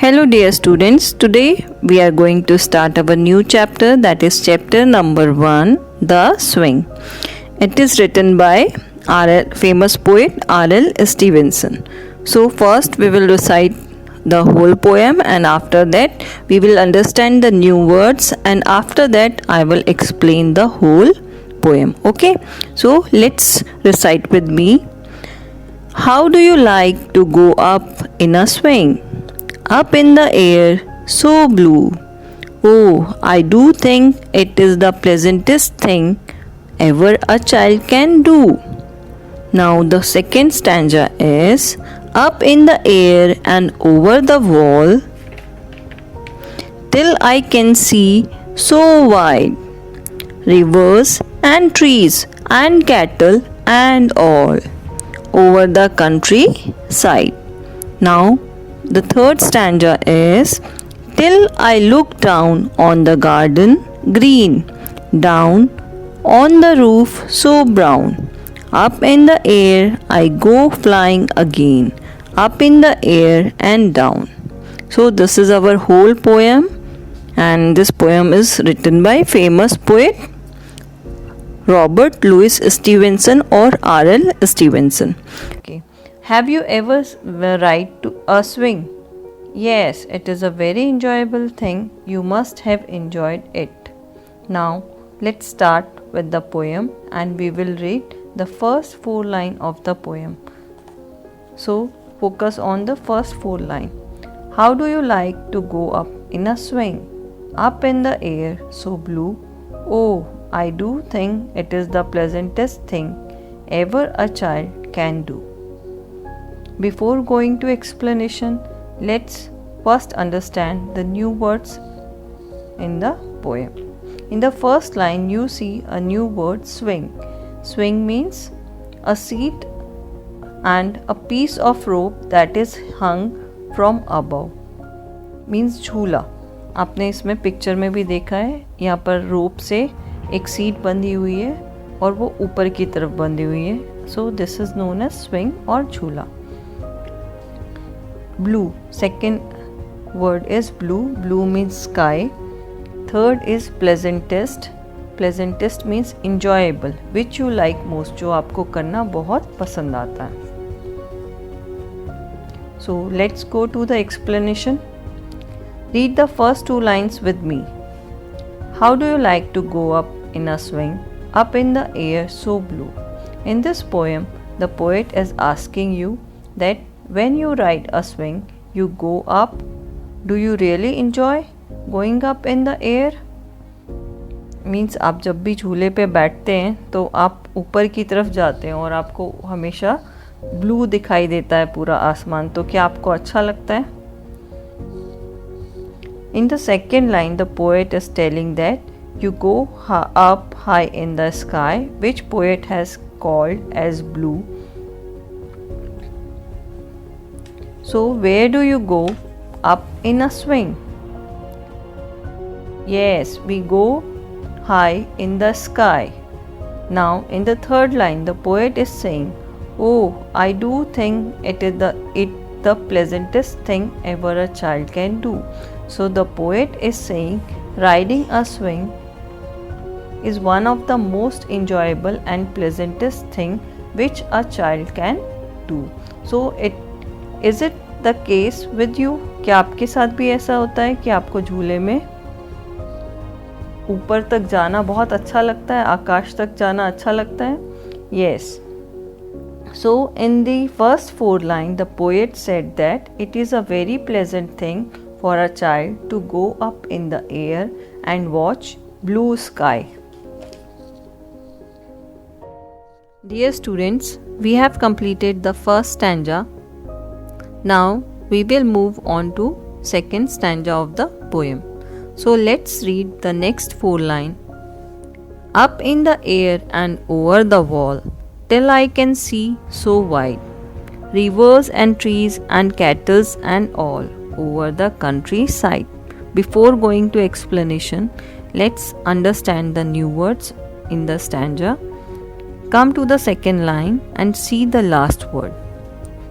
Hello dear students, today we are going to start our new chapter, that is chapter number 1, The Swing. It is written by famous poet R.L. Stevenson. So first we will recite the whole poem and after that we will understand the new words and after that I will explain the whole poem. Okay, so let's recite with me. How do you like to go up in a swing? Up in the air, so blue. Oh, I do think it is the pleasantest thing ever a child can do. Now the second stanza is up in the air and over the wall till I can see so wide. Rivers and trees and cattle and all over the countryside. Now the third stanza is till I look down on the garden green, down on the roof so brown. Up in the air I go flying again, up in the air and down. So this is our whole poem and this poem is written by famous poet Robert Louis Stevenson or R.L. Stevenson. Okay. Have you ever ride to a swing? Yes, it is a very enjoyable thing. You must have enjoyed it. Now, let's start with the poem and we will read the first 4 lines of the poem. So, focus on the first 4 lines. How do you like to go up in a swing? Up in the air, so blue. Oh, I do think it is the pleasantest thing ever a child can do. Before going to explanation, let's first understand the new words in the poem. In the first line, you see a new word swing. Swing means a seat and a piece of rope that is hung from above. Means झूला. आपने इसमें picture में भी देखा है, यहाँ पर रोप से एक सीट बंधी हुई है और वो ऊपर की तरफ बंधी हुई है. So this is known as swing और झूला. Blue, second word is blue. Blue means sky. Third is pleasantest. Pleasantest means enjoyable, which you like most, जो आपको करना बहुत पसंद आता है. So let's go to the explanation. Read the first 2 lines with me. How do you like to go up in a swing? Up in the air, so blue. In this poem, the poet is asking you that when you ride a swing, you go up. Do you really enjoy going up in the air? Means आप जब भी झूले पे बैठते हैं तो आप ऊपर की तरफ जाते हैं और आपको हमेशा ब्लू दिखाई देता है पूरा आसमान. तो क्या आपको अच्छा लगता है? In the second line, the poet is telling that you go up high in the sky, which poet has called as blue. So where do you go up in a swing? Yes, we go high in the sky. Now in the third line, the poet is saying, oh, I do think it is the pleasantest thing ever a child can do. So the poet is saying riding a swing is one of the most enjoyable and pleasantest thing which a child can do. So is it the case with you? क्या आपके साथ भी ऐसा होता है कि आपको झूले में ऊपर तक जाना बहुत अच्छा लगता है, आकाश तक जाना अच्छा लगता है? Yes. So in the first 4 lines, the poet said that it is a very pleasant thing for a child to go up in the air and watch blue sky. Dear students, we have completed the first stanza. Now we will move on to second stanza of the poem. So let's read the next 4 lines. Up in the air and over the wall till I can see so wide. Rivers and trees and cattle and all over the countryside. Before going to explanation, let's understand the new words in the stanza. Come to the second line and see the last word.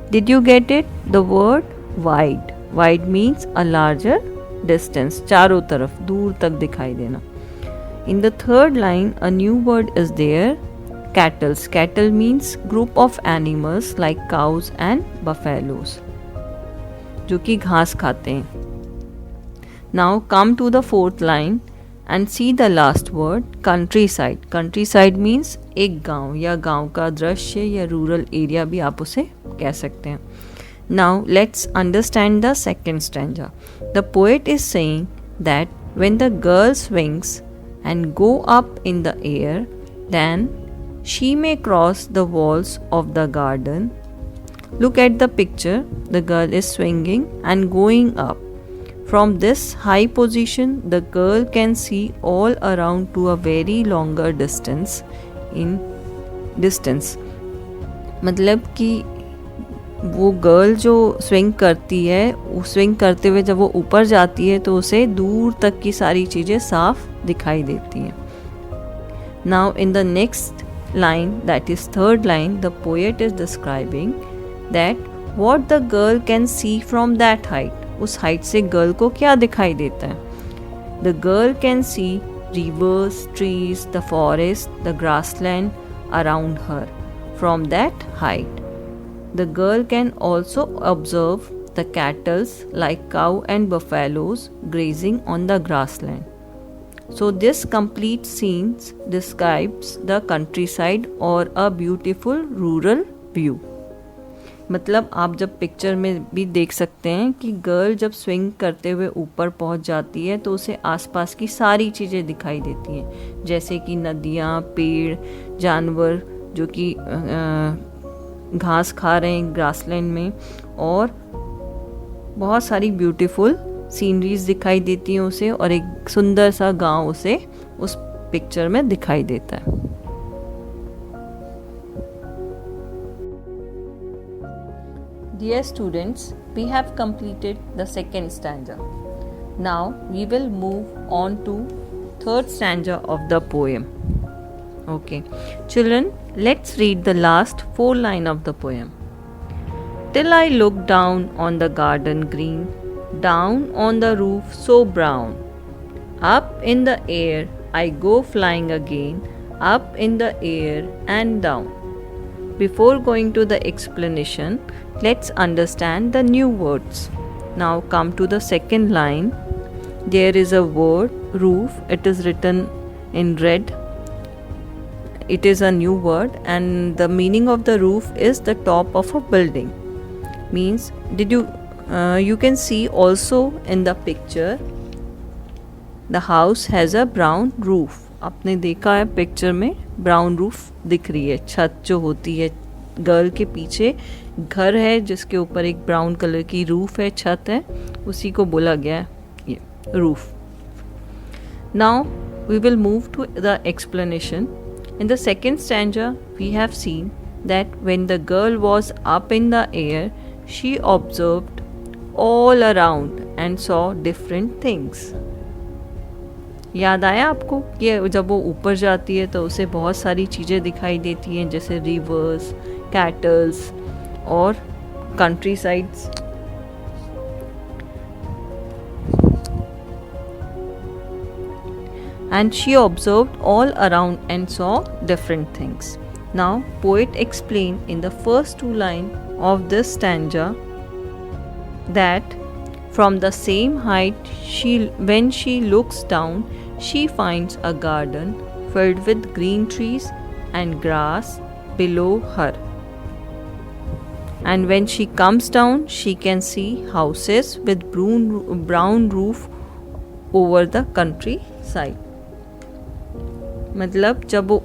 Did you get it? The word wide. Wide means a larger distance, चारों तरफ दूर तक दिखाई देना. In the third line, a new word is there, cattles. Cattle means group of animals like cows and buffaloes, जो कि घास खाते हैं. Now come to the fourth line and see the last word, countryside. Countryside means एक गांव या गांव का दृश्य या रूरल एरिया भी आप उसे कह सकते हैं. Now let's understand the second stanza. The poet is saying that when the girl swings and go up in the air, then she may cross the walls of the garden. Look at the picture. The girl is swinging and going up. From this high position, the girl can see all around to a very longer distance. मतलब कि वो girl जो swing करती है, swing करते हुए जब वो ऊपर जाती है तो उसे दूर तक की सारी चीज़ें साफ दिखाई देती हैं. Now in the next line, that is third line, the poet is describing that what the girl can see from that height. उस हाइट से गर्ल को क्या दिखाई देता है? The girl can see rivers, trees, the forest, the grassland around her. From that height, the girl can also observe the cattle like cow and buffaloes grazing on the grassland. So this complete scene describes the countryside or a beautiful rural view. मतलब आप जब picture में भी देख सकते हैं कि girl जब स्विंग करते हुए ऊपर पहुंच जाती है तो उसे आसपास की सारी चीज़ें दिखाई देती हैं, जैसे कि नदियाँ, पेड़, जानवर जो कि घास खा रहे हैं ग्रासलैंड में, और बहुत सारी ब्यूटीफुल सीनरीज दिखाई देती हैं उसे, और एक सुंदर सा गांव उसे उस पिक्चर में दिखाई देता है. Dear students, we have completed the second stanza. Now we will move on to third stanza of the poem. Okay, children, let's read the last 4 lines of the poem. Till I look down on the garden green, down on the roof so brown. Up in the air I go flying again, up in the air and down. Before going to the explanation, let's understand the new words. Now come to the second line. There is a word, roof. It is written in red. It is a new word, and the meaning of the roof is the top of a building. Means, you can see also in the picture, the house has a brown roof. आपने देखा है picture में brown roof दिख रही है, छत जो होती है. गर्ल के पीछे घर है जिसके ऊपर एक ब्राउन कलर की रूफ है, छत है, उसी को बोला गया है ये roof. Now we will move to the explanation. In the second stanza we have seen that when the girl was up in the air she observed all around and saw different things. याद आया आपको कि जब वो ऊपर जाती है तो उसे बहुत सारी चीज़ें दिखाई देती हैं, जैसे रिवर्स, कैटल्स और country sides. And she observed all around and saw different things. Now, poet explained in the first 2 lines of this stanza that from the same height, when she looks down, she finds a garden filled with green trees and grass below her. And when she comes down, she can see houses with brown roof over the countryside. मतलब जब वो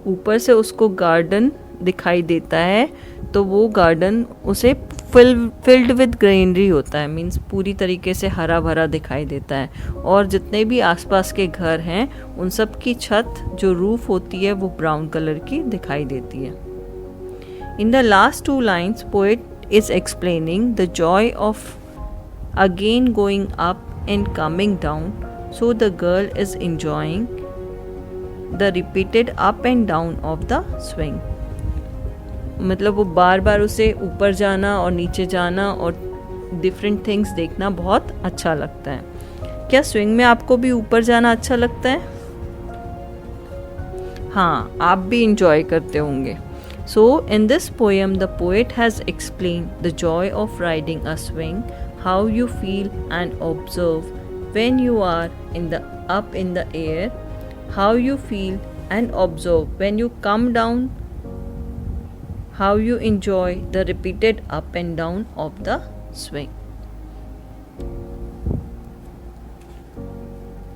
ऊपर से उसको garden दिखाई देता है तो वो गार्डन उसे फिल्ड विद ग्रीनरी होता है. मीन्स पूरी तरीके से हरा भरा दिखाई देता है, और जितने भी आसपास के घर हैं उन सब की छत जो रूफ होती है वो ब्राउन कलर की दिखाई देती है. In the last 2 lines poet is explaining the Joy of again going up and coming down, so the girl is enjoying the repeated up and down of the swing. मतलब वो बार बार उसे ऊपर जाना और नीचे जाना और डिफरेंट थिंग्स देखना बहुत अच्छा लगता है। क्या स्विंग में आपको भी ऊपर जाना अच्छा लगता है? हाँ, आप भी इंजॉय करते होंगे। So, in this poem, the poet has explained the joy of riding a swing, how you feel and observe when you are up in the air, how you feel and observe when you come down, how you enjoy the repeated up and down of the swing.